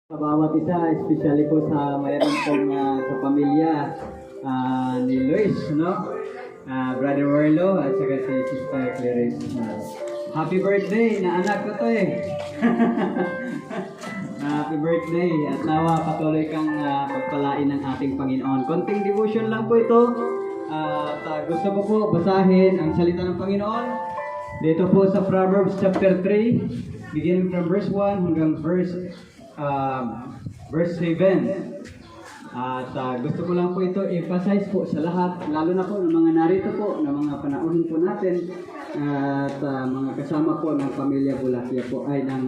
Sa bawat isa, especially po sa mayroon pong sa pamilya ni Luis, no? Brother Werlo at saka si Sister Clarice. Happy birthday na anak ko to eh. Happy birthday at nawa patuloy kang pagpalain ng ating Panginoon. Konting devotion lang po ito. At gusto ko po basahin ang salita ng Panginoon dito po sa Proverbs chapter 3, beginning from verse 1 hanggang verse 7. At gusto ko lang po ito emphasize po sa lahat, lalo na po ng mga narito po, ng mga panauhin po natin at mga kasama po ng pamilya Bulakia po ay ng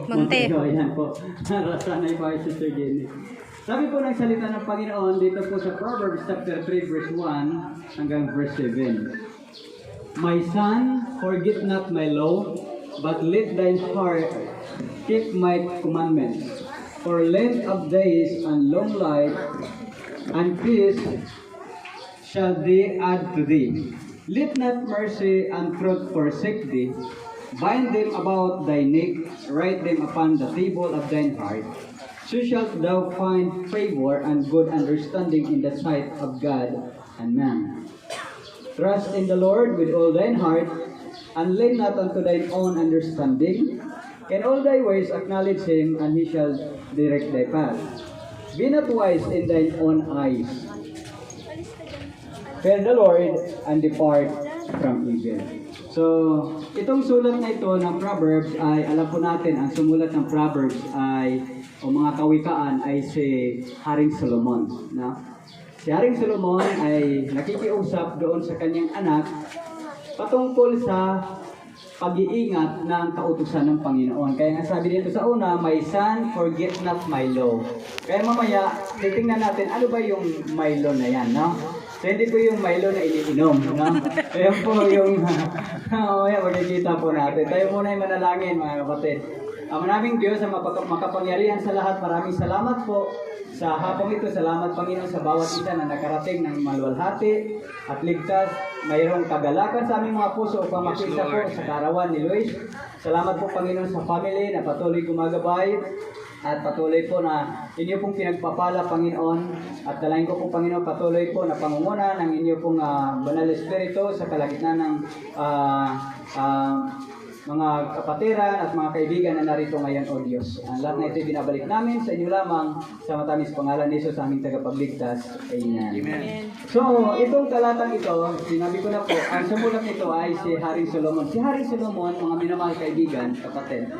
Montego. Ayan po. Sanay po ay Sister Jenny. Sabi po ng salita ng Panginoon dito po sa Proverbs chapter 3 verse 1 hanggang verse 7. My son, forget not my law, but let thine heart keep my commandments. For length of days and long life and peace shall they add to thee. Let not mercy and truth forsake thee. Bind them about thy neck, write them upon the table of thine heart. So shalt thou find favor and good understanding in the sight of God and man. Trust in the Lord with all thine heart, and lean not unto thine own understanding. In all thy ways acknowledge him, and he shall direct thy path. Be not wise in thine own eyes. Fear the Lord, and depart from evil. So, itong sulat na ito ng Proverbs ay, alam po natin, ang sumulat ng Proverbs ay, o mga kawikaan, ay si Haring Solomon. No? Si Haring Solomon ay nakikiusap doon sa kanyang anak patungkol sa pag-iingat ng kautusan ng Panginoon. Kaya nga sabi dito sa una, my son, forget not my law. Kaya mamaya, titingnan natin ano ba yung my law na yan, no? So hindi po yung Milo na iniinom, no? Kaya po yung mamaya magkikita po natin. Tayo muna yung manalangin, mga kapatid. Maraming Diyos ang makapangyarihan sa lahat. Maraming salamat po sa hapong ito. Salamat, Panginoon, sa bawat isa na nakarating ng maluwalhati at ligtas. Mayroong kagalakan sa aming mga puso upang makita po sa karawan ni Luis. Salamat po, Panginoon, sa family na patuloy gumagabay at patuloy po na inyo pong pinagpapala, Panginoon. At dalayan ko po, Panginoon, patuloy po na pangunguna ng inyo pong banal espiritu sa kalagitnaan ng mga kapatiran at mga kaibigan na narito ngayon, O Diyos. Ang lahat na ito binabalik namin sa inyo lamang sa matamis pangalan ni Jesus, aming tagapagligtas. Amen. Amen. So, itong talatang ito, sinabi ko na po, ang sumulat nito ay si Haring Solomon. Si Haring Solomon, mga minamahal kaibigan, kapatid,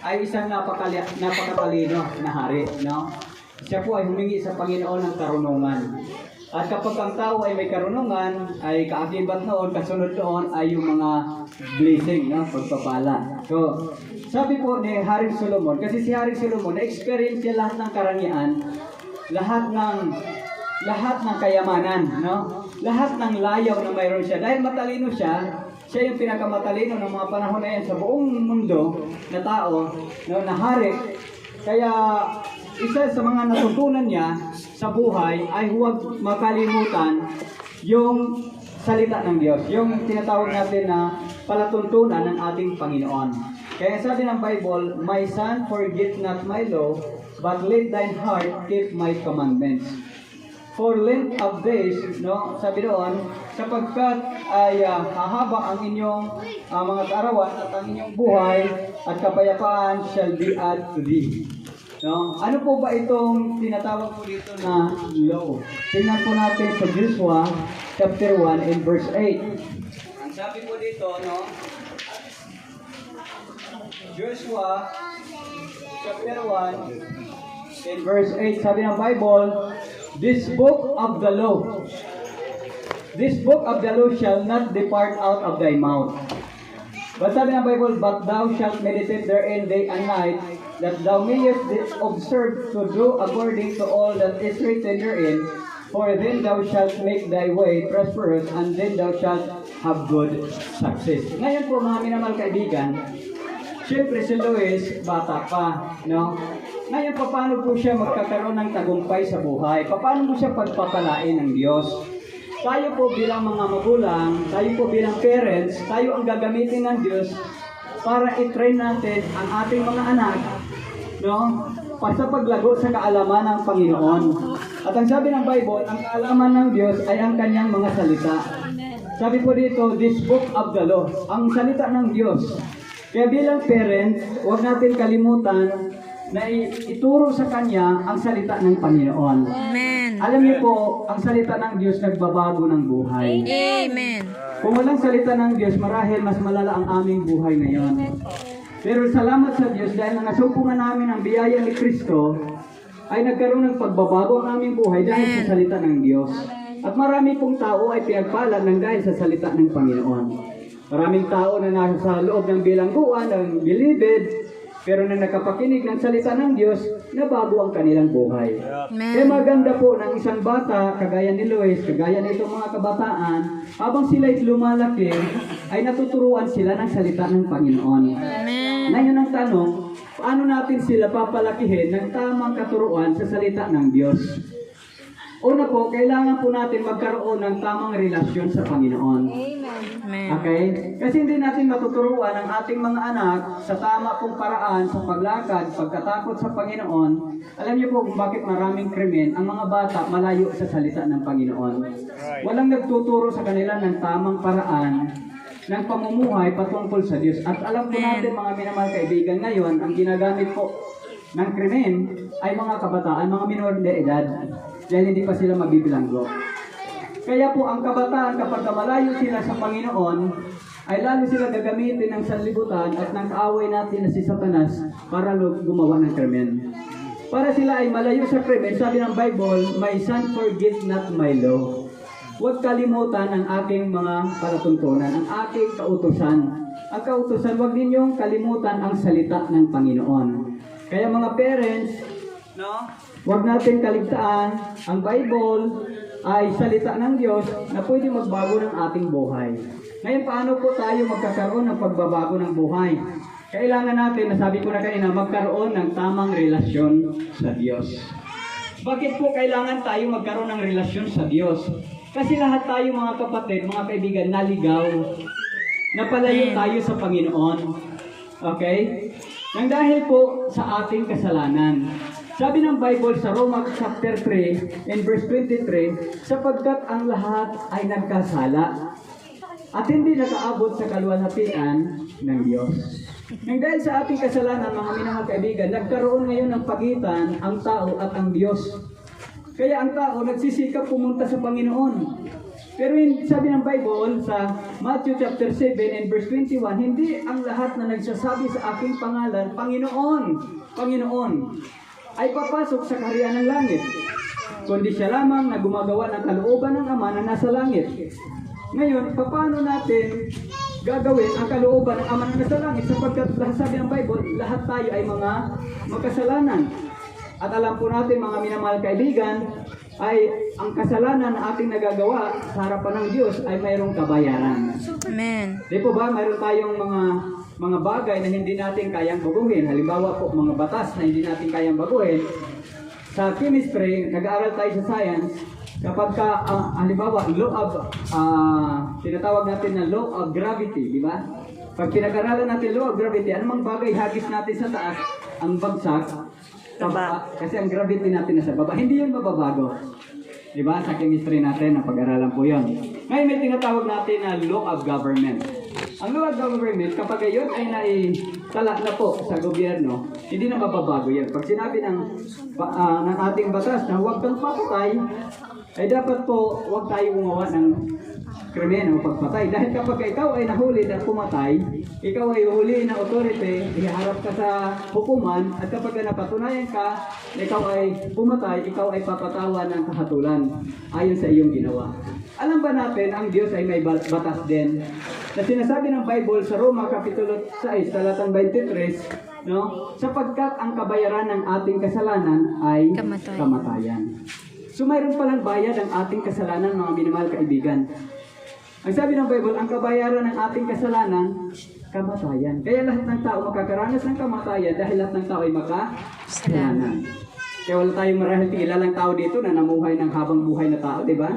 ay isang napakatalino na hari, no? Siya po ay humingi sa Panginoon ng karunungan. At kapag ang tao ay may karunungan, ay kaakibat noon, kasunod noon ay yung mga blessing, no? Pagpapala. So, sabi po ni Haring Solomon, kasi si Haring Solomon, na-experience niya lahat ng karangyaan, lahat ng kayamanan, no? Lahat ng layaw na mayroon siya. Dahil matalino siya, siya yung pinakamatalino ng mga panahon na yan sa buong mundo na tao, no, na hari. Kaya isa sa mga natutunan niya sa buhay ay huwag makalimutan yung salita ng Diyos, yung tinatawag natin na palatuntunan ng ating Panginoon. Kaya sabi ng Bible, my son, forget not my law, but let thine heart keep my commandments. For length of days, no, sabi doon, sapagkat ay hahaba ang inyong mga kaarawan at ang inyong buhay at kapayapaan shall be added to thee. No? Ano po ba itong tinatawag po dito na law? Tingnan po natin sa Joshua chapter 1 and verse 8. Ang sabi po dito, no? Joshua chapter 1 and verse 8, sabi ng Bible, this book of the law shall not depart out of thy mouth. But sabi ng Bible, but thou shalt meditate therein day and night, that thou mayest observe to do according to all that is written therein, for then thou shalt make thy way prosperous, and then thou shalt have good success. Ngayon po, mga minamahal kaibigan, siyempre si Luis, bata pa, no? Ngayon, paano po siya magkakaroon ng tagumpay sa buhay? Paano po siya pagpapalain ng Diyos? Tayo po bilang mga magulang, tayo po bilang parents, tayo ang gagamitin ng Diyos para i-train natin ang ating mga anak no? Sa paglago sa kaalaman ng Panginoon. At ang sabi ng Bible, ang kaalaman ng Diyos ay ang kanyang mga salita. Sabi po dito, this book of the law, ang salita ng Diyos. Kaya bilang parents, huwag natin kalimutan na ituro sa Kanya ang salita ng Panginoon. Amen. Alam niyo po, ang salita ng Diyos nagbabago ng buhay. Amen. Kung walang salita ng Diyos, marahil mas malala ang aming buhay ngayon. Pero salamat sa Diyos dahil nasumpungan namin ang biyaya ni Kristo, ay nagkaroon ng pagbabago ang aming buhay dahil sa salita ng Diyos. At marami pong tao ay pinagpalad ng dahil sa salita ng Panginoon. Maraming tao na nasa loob ng bilangguan, ng bilibid, pero nang nakapakinig ng salita ng Diyos, nabago ang kanilang buhay. Amen. Kaya maganda po ng isang bata, kagaya ni Luis, kagaya nitong mga kabataan, habang sila'y lumalaki, ay natuturuan sila ng salita ng Panginoon. Amen. Ngayon ang tanong, paano natin sila papalakihin ng tamang katuruan sa salita ng Diyos? Una po, kailangan po natin magkaroon ng tamang relasyon sa Panginoon. Amen. Okay? Kasi hindi natin matuturuan ang ating mga anak sa tama pong paraan sa paglakad, pagkatakot sa Panginoon. Alam niyo po kung bakit maraming krimen, ang mga bata malayo sa salita ng Panginoon. Walang nagtuturo sa kanila ng tamang paraan ng pamumuhay patungkol sa Diyos. At alam po natin mga minamahal kaibigan ngayon, ang ginagamit po ng krimen ay mga kabataan, mga minor de edad. Dahil hindi pa sila mabibilanggo. Kaya po ang kabataan kapag malayo sila sa Panginoon, ay lalo sila gagamitin ng sanlibutan at ng kaaway natin na si Satanas para gumawa ng krimen. Para sila ay malayo sa krimen, sabi ng Bible, my son forget not my law. Huwag kalimutan ang aking mga palatuntunan, ang aking kautusan. Ang kautusan, huwag ninyong kalimutan ang salita ng Panginoon. Kaya mga parents, no? Huwag natin kaligtaan, ang Bible ay salita ng Diyos na pwede magbago ng ating buhay. Ngayon, paano po tayo magkakaroon ng pagbabago ng buhay? Kailangan natin, nasabi ko na kanina, magkaroon ng tamang relasyon sa Diyos. Bakit po kailangan tayo magkaroon ng relasyon sa Diyos? Kasi lahat tayo mga kapatid, mga kaibigan, naligaw. Napalayo tayo sa Panginoon. Okay? Nang dahil po sa ating kasalanan. Sabi ng Bible sa Roma chapter 3 and verse 23, sapagkat ang lahat ay nagkasala at hindi nakaabot sa kaluwalhatian ng Diyos. Nang dahil sa ating kasalanan, mga minamahal kaibigan, nagkaroon ngayon ng pagitan ang tao at ang Diyos. Kaya ang tao nagsisikap pumunta sa Panginoon. Pero sabi ng Bible sa Matthew chapter 7 and verse 21, hindi ang lahat na nagsasabi sa aking pangalan, Panginoon, Panginoon, ay papasok sa kaharian ng langit, kundi siya lamang na gumagawa ng kalooban ng Ama na nasa langit. Ngayon, paano natin gagawin ang kalooban ng Ama na nasa langit? Sapagkat sabi ng Bible, lahat tayo ay mga makasalanan. At alam po natin mga minamahal kaibigan, ay ang kasalanan na ating nagagawa sa harapan ng Diyos ay mayroong kabayaran. Amen. Di po ba, mayroon tayong mga bagay na hindi natin kayang baguhin. Halimbawa po, mga batas na hindi natin kayang baguhin. Sa chemistry, nag-aaral tayo sa science, kapag halimbawa, tinatawag natin na law of gravity, di ba? Pag pinag-aralan natin law of gravity, anumang bagay hagis natin sa taas, ang bagsak, kasi ang gravity natin nasa baba, hindi yun mababago. Di ba? Sa chemistry natin, ang pag-aralan po yun. Ngayon may tinatawag natin na law of government. Ang law of government, kapag yun ay naitala na po sa gobyerno, hindi na mababago yan. Pag sinabi ng ating batas na huwag kang papatay, ay dapat po huwag tayo gumawa ng krimen o pagpatay. Dahil kapag ikaw ay nahuli na pumatay, ikaw ay huli ng authority, iharap ka sa hukuman, at kapag napatunayan ka, ikaw ay pumatay, ikaw ay papatawan ng kahatulan ayon sa iyong ginawa. Alam ba natin, ang Diyos ay may batas din na sinasabi ng Bible sa Roma Kapitulo 6, talatang 23, no? Sapagkat ang kabayaran ng ating kasalanan ay kamatayan. So mayroon palang bayad ang ating kasalanan, mga minamahal kaibigan. Ang sabi ng Bible, ang kabayaran ng ating kasalanan, kamatayan. Kaya lahat ng tao makakaranas ng kamatayan dahil lahat ng tao ay makasalanan. Kaya wala tayong marahil kilalang tao dito na namuhay ng habang buhay na tao, di ba?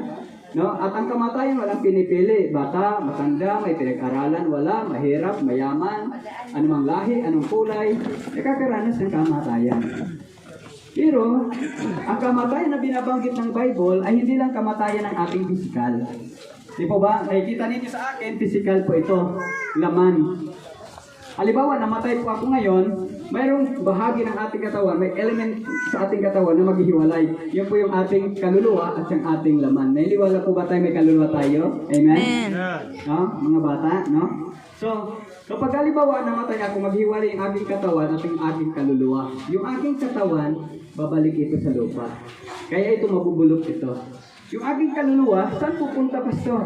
No? At ang kamatayan walang pinipili. Bata, matanda, may pinag-aralan, wala, mahirap, mayaman, anumang lahi, anong kulay, nakakaranas ng kamatayan. Pero, ang kamatayan na binabanggit ng Bible ay hindi lang kamatayan ng ating pisikal. Di po ba? Nakikita ninyo sa akin, pisikal po ito, laman. Halimbawa, namatay po ako ngayon, mayroong bahagi ng ating katawan, may element sa ating katawan na maghihiwalay. Yun po yung ating kaluluwa at yung ating laman. Nailiwala po ba tayo may kaluluwa tayo? Amen? Amen. No? Mga bata, no? So, kapag halimbawa namatay ako, maghiwalay yung aking katawan at yung aking kaluluwa. Yung aking katawan, babalik ito sa lupa. Kaya ito mabubulok ito. Yung aking kaluluwa, saan pupunta, Pastor?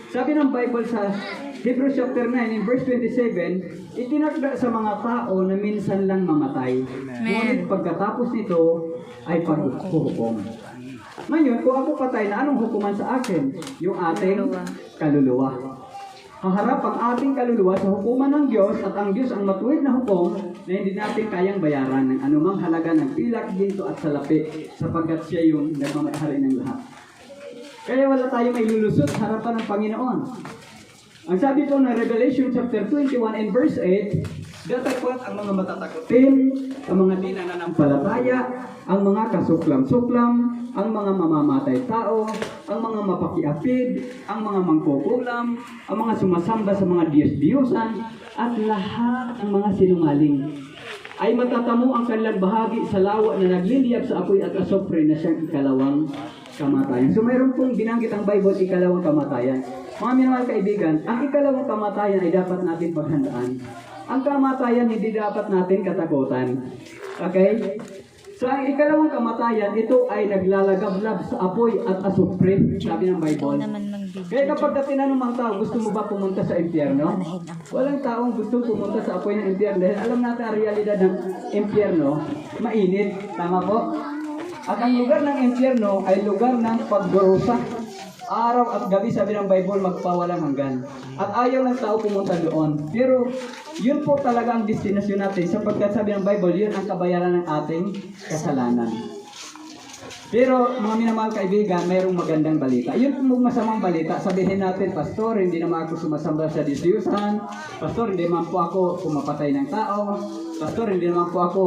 Sabi ng Bible sa Hebrews chapter 9 in verse 27, itinakda sa mga tao na minsan lang mamatay. Ngunit pagkatapos nito ay paghuhukom. Ngayon, kung ako patay na anong hukuman sa akin? Yung ating kaluluwa. Haharap ang ating kaluluwa sa hukuman ng Diyos at ang Diyos ang matuwid na hukom na hindi natin kayang bayaran ng anumang halaga ng pilak, ginto at salapi sapagkat siya yung nagmamahari ng lahat. Kaya wala tayong may lulusot sa harapan ng Panginoon. Ang sabi po ng Revelation chapter 21 and verse 8, datapot ang mga matatakotin, ang mga di nananampalataya, ang mga kasuklam-suklam, ang mga mamamatay tao, ang mga mapakiapid, ang mga mangkukulam, ang mga sumasamba sa mga diyos-diyosan, at lahat ng mga sinungaling ay matatamo ang kanilang bahagi sa lawa na nagliliyab sa apoy at asopre na siyang ikalawang kamatayan. So mayroon pong binanggit ang Bible, ikalawang kamatayan. Mga minamahal kaibigan, ang ikalawang kamatayan ay dapat natin paghandaan. Ang kamatayan hindi dapat natin katakutan. Okay? So ang ikalawang kamatayan, ito ay naglalagablab sa apoy at asupre, sabi ng Bible. Kaya kapag tinanong ang tao, gusto mo ba pumunta sa impyerno? Walang taong gusto pumunta sa apoy ng impyerno dahil alam natin ang realidad ng impyerno, mainit. Tama po? At ang lugar ng impyerno ay lugar ng pagdurusa. Araw at gabi, sabi ng Bible, magpawalang hanggan. At ayaw ng tao pumunta doon. Pero yun po talaga ang destinasyon natin sapagkat sabi ng Bible, yun ang kabayaran ng ating kasalanan. Pero mga minamahal kaibigan, mayroong magandang balita. Yun po masamang balita. Sabihin natin, Pastor, hindi naman ako sumasamba sa disyusan. Pastor, hindi naman po ako pumapatay ng tao. Pastor, hindi naman po ako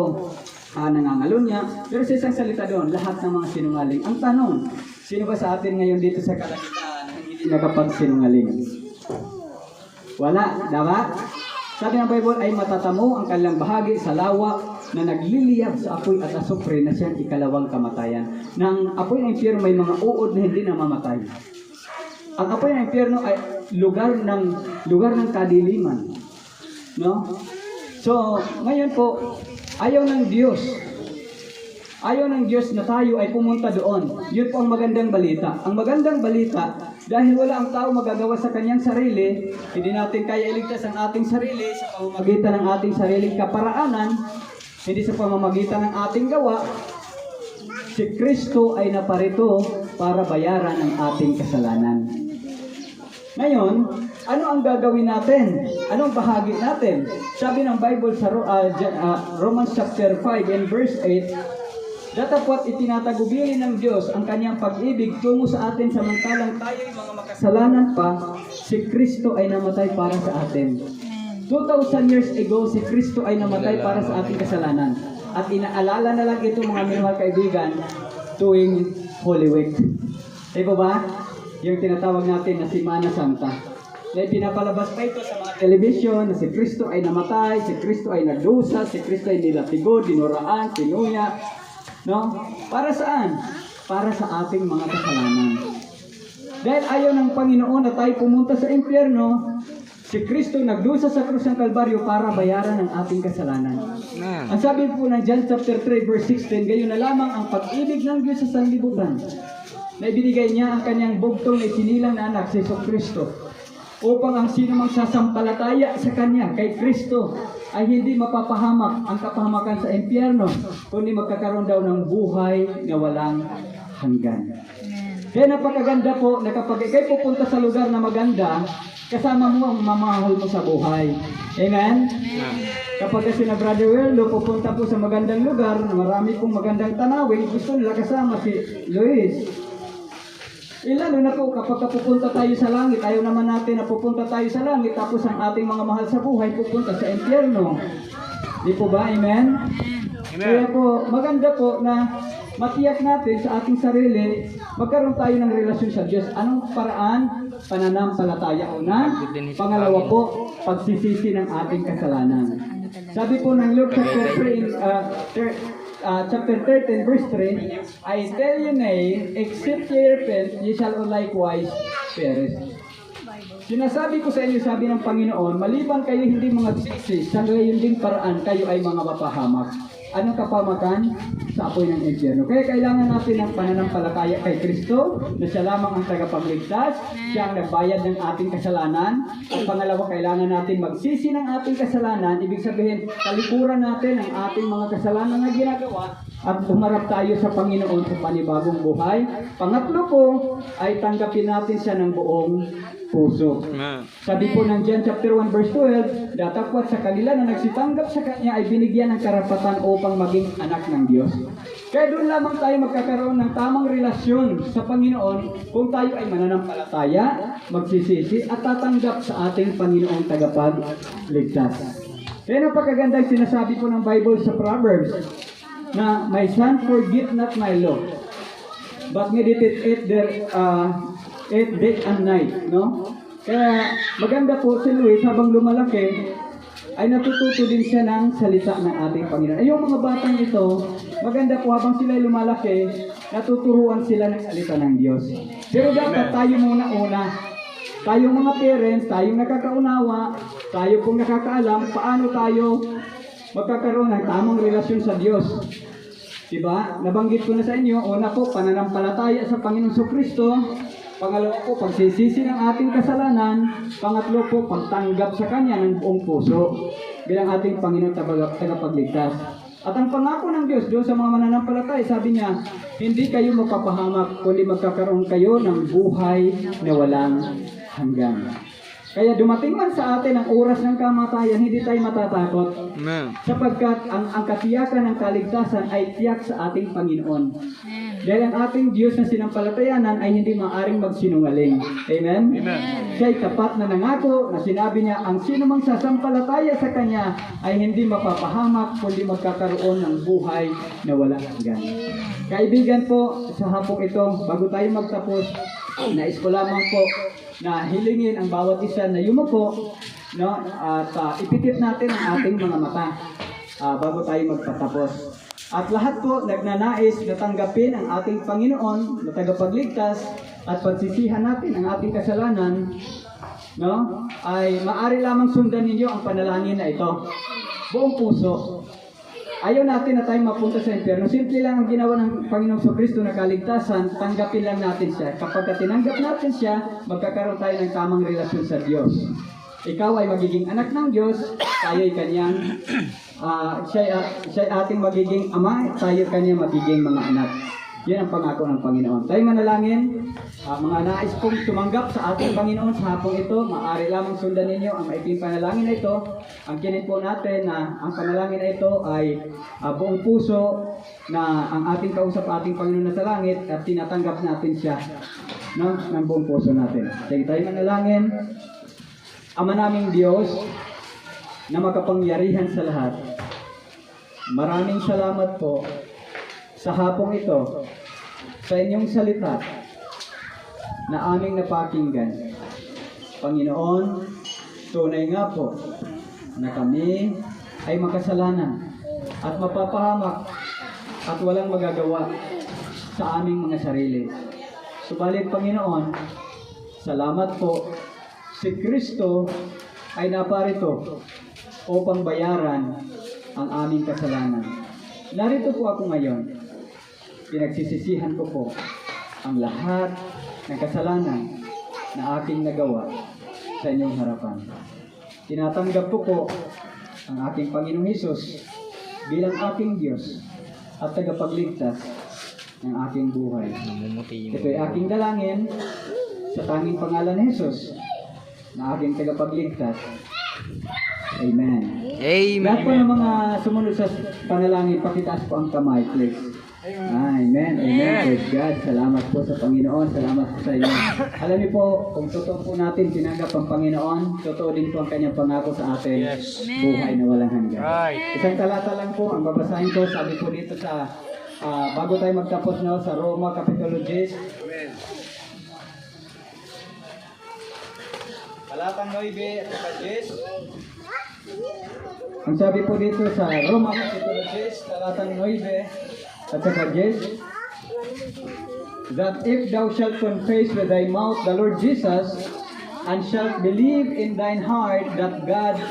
nangangalunya. Pero sa isang salita doon, lahat ng mga sinungaling. Ang tanong, sino ba sa atin ngayon dito sa kalangitan ang hindi nakapagsinungaling? Wala, dapat? Sabi ng Bible ay matatamo ang kanilang bahagi sa lawa na nagliliyab sa apoy at asupre na siyang ikalawang kamatayan. Nang apoy ng impyerno may mga uod na hindi namamatay. Ang apoy ng impyerno ay lugar ng kadiliman. No? So, ngayon po, ayaw ng Diyos na tayo ay pumunta doon. Yun po ang magandang balita. Ang magandang balita, dahil wala ang tao magagawa sa kanyang sarili, hindi natin kaya iligtas ang ating sarili sa pamamagitan ng ating sariling kaparaanan, hindi sa pamamagitan ng ating gawa, si Kristo ay naparito para bayaran ang ating kasalanan. Ngayon, ano ang gagawin natin? Anong bahagi natin? Sabi ng Bible sa Romans chapter 5 and verse 8, datapot itinatagubili ng Diyos ang kanyang pag-ibig tungo sa atin samantalang tayo'y mga makasalanan pa, si Kristo ay namatay para sa atin. 2,000 years ago, si Kristo ay namatay para sa ating kasalanan. At inaalala na lang ito mga minamahal kaibigan tuwing Holy Week. Diba ba? Yung tinatawag natin na Semana Santa. Na pinapalabas pa ito sa mga television na si Kristo ay namatay, si Kristo ay nagdusa, si Kristo ay nilatigo, dinuraan, tinuya. No? Para saan? Para sa ating mga kasalanan. Dahil ayaw ng Panginoon na tayo pumunta sa impyerno, si Kristo nagdusa sa krus ng Kalbaryo para bayaran ang ating kasalanan. Ang sabi po ng John chapter 3 verse 16, gayon na lamang ang pag-ibig ng Diyos sa sanlibutan na ibinigay niya ang kanyang bugtong na isinilang na anak, si Kristo, upang ang sino mang sasampalataya sa Kanya, kay Kristo, ay hindi mapapahamak ang kapahamakan sa impyerno, kundi magkakaroon daw ng buhay na walang hanggan. Kaya napakaganda po na kapag ikay pupunta sa lugar na maganda, kasama mo ang mamahal mo sa buhay. Amen? Kapag kasi na Brother Weldo pupunta po sa magandang lugar, marami pong magandang tanawin, gusto nila kasama si Luis. Lalo na po kapag pupunta tayo sa langit, ayaw naman natin na pupunta tayo sa langit tapos ang ating mga mahal sa buhay pupunta sa impyerno. Di po ba? Amen? Kaya po, maganda po na matiyak natin sa ating sarili, magkaroon tayo ng relasyon sa Diyos. Anong paraan? Pananampalataya una. Pangalawa po, pagsisisi ng ating kasalanan. Sabi po ng Luke chapter 13 verse 3, I tell you nay, except ye repent, ye shall likewise perish. Sinasabi ko sa inyo, sabi ng Panginoon, maliban kayo hindi mga sisi, sa gayon ding paraan kayo ay mga mapahamak. Anong kapamakan? Sa apoy ng impyerno. Kaya kailangan natin ng pananampalataya kay Kristo, na siya lamang ang tagapagligtas, siya ang nagbayad ng ating kasalanan. At pangalawa, kailangan natin magsisi ng ating kasalanan, ibig sabihin, talikuran natin ang ating mga kasalanan na ginagawa, at humarap tayo sa Panginoon sa panibagong buhay. Pangatlo po, ay tanggapin natin siya ng buong puso. Sabi po ng John chapter 1 verse 12, datapwat sa kanila na nagsitanggap sa Kanya ay binigyan ng karapatan upang maging anak ng Diyos. Kaya doon lamang tayo magkakaroon ng tamang relasyon sa Panginoon kung tayo ay mananampalataya, magsisisi at tatanggap sa ating Panginoong tagapagligtas. Kaya napakaganda yung sinasabi po ng Bible sa Proverbs na, my son, forget not my law, but meditate it there day and night, no? Kaya maganda po si Luis, habang lumalaki, ay natututo din siya ng salita ng ating Panginoon. Ay, yung mga batang ito, maganda po habang sila lumalaki, natuturuan sila ng salita ng Diyos. Pero dapat tayo muna, tayong mga parents, tayong nakakaunawa, tayo pong nakakaalam, paano tayo magkakaroon ng tamang relasyon sa Diyos. Diba? Nabanggit ko na sa inyo, una po, pananampalataya sa Panginoong Kristo. Pangalawa po, pagsisisi ng ating kasalanan. Pangatlo po, pagtanggap sa Kanya ng buong puso bilang ating Panginoon tagapagligtas. At ang pangako ng Diyos doon sa mga mananampalataya, sabi niya, hindi kayo mapapahamak, kundi magkakaroon kayo ng buhay na walang hanggan. Kaya dumating man sa atin ang oras ng kamatayan, hindi tayo matatakot. Sapagkat ang katiyakan ng kaligtasan ay tiyak sa ating Panginoon. Dahil ang ating Diyos na sinampalatayanan ay hindi maaring magsinungaling. Amen? Siya'y tapat na nangako na sinabi niya, ang sino mang sasampalataya sa Kanya ay hindi mapapahamak, kundi magkakaroon ng buhay na walang hanggan. Kaibigan po, sa hapong ito, bago tayo magtapos, nais ko lamang po na hilingin ang bawat isa na yumuko, no, at ipikit natin ang ating mga mata bago tayo magtatapos. At lahat po nagnanais na tanggapin ang ating Panginoon na tagapagligtas at pagsisihan natin ang ating kasalanan, no, ay maaari lamang sundan ninyo ang panalangin na ito. Buong puso. Ayaw natin na tayo mapunta sa impyerno. Simple lang ang ginawa ng Panginoong Kristo na kaligtasan, tanggapin lang natin siya. Kapag tinanggap natin siya, magkakaroon tayo ng tamang relasyon sa Diyos. Ikaw ay magiging anak ng Diyos, tayo ay kanyang, siya ating magiging ama, tayo kanyang magiging mga anak. Yan ang pangako ng Panginoon. Tayo manalangin, mga nais pong tumanggap sa ating Panginoon sa hapong ito, maaari lamang sundan ninyo ang maikling panalangin na ito. Ang kinin po natin na ang panalangin na ito ay buong puso na ang ating kausap ating Panginoon na sa langit at tinatanggap natin siya, no, ng buong puso natin. Sige tayo manalangin. Ama naming Diyos na makapangyarihan sa lahat, maraming salamat po sa hapong ito, sa inyong salita na aming napakinggan. Panginoon, tunay nga po na kami ay makasalanan at mapapahamak at walang magagawa sa aming mga sarili. Subalit, Panginoon, salamat po, si Kristo ay naparito upang bayaran ang aming kasalanan. Narito po ako ngayon. Pinagsisisihan ko po ang lahat ng kasalanan na aking nagawa sa inyong harapan. Tinatanggap ko po ang aking Panginoong Hesus bilang aking Diyos at tagapagligtas ng aking buhay. Ito'y aking dalangin sa tanging pangalan ni Hesus na aking tagapagligtas. Amen. Lahat po ng mga sumunod sa panalangin, pakitaas po ang kamay, please. Amen. Amen. Praise God. Salamat po sa Panginoon. Salamat po sa inyo. Alam niyo po, kung totoo po natin tinanggap ang Panginoon, totoo din po ang kanyang pangako sa atin. Buhay na walang hanggan. Isang talata lang po ang babasahin ko. Sabi po dito sa, bago tayo magtapos na sa Roma, Kapitulo 10. Talatang 9 at saka 10. Ang sabi po dito sa Roma, Kapitulo 10, talatang 9 at saka 10, that if thou shalt confess with thy mouth the Lord Jesus, and shalt believe in thine heart that God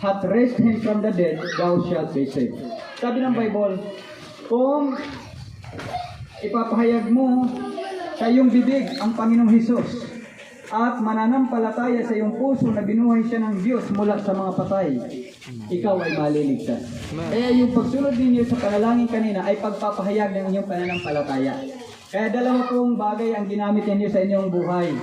hath raised him from the dead, thou shalt be saved. Sabi ng Bible, kung ipapahayag mo sa iyong bibig ang Panginoong Hesus, at mananampalataya sa iyong puso na binuhay siya ng Diyos mula sa mga patay, ikaw ay maliligtas. Kaya yung pagsunod ninyo sa panalangin kanina ay pagpapahayag ng inyong pananampalataya. Kaya dalawa pong bagay ang ginamit ninyo sa inyong buhay.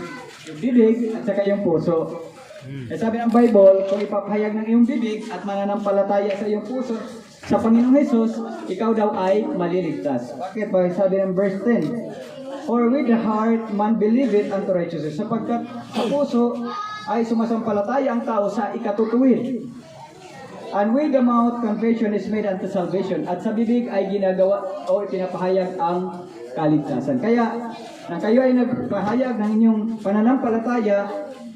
Yung bibig at saka yung puso. Kaya sabi ng Bible, kung ipapahayag ng iyong bibig at mananampalataya sa iyong puso sa Panginoong Hesus, ikaw daw ay maliligtas. Bakit? Sabi ng verse 10, for with the heart man believeth unto righteousness. Sapagkat sa puso ay sumasampalataya ang tao sa ikatutuwid. And with the mouth confession is made unto salvation. At sa bibig ay ginagawa o pinapahayag ang kaligtasan. Kaya, nang kayo ay nagpahayag ng inyong pananampalataya,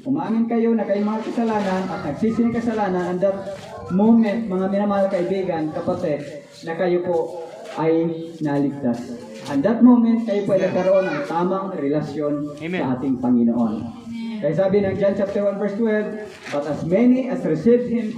umamin kayo na kayo mga kasalanan at nagsisi ng kasalanan, and that moment, mga minamahal kaibigan, kapatid, na kayo po ay naligtas. And that moment, kayo po ay nagkaroon ng tamang relasyon sa ating Panginoon. Kaya sabi ng John chapter 1 verse 12, but as many as received Him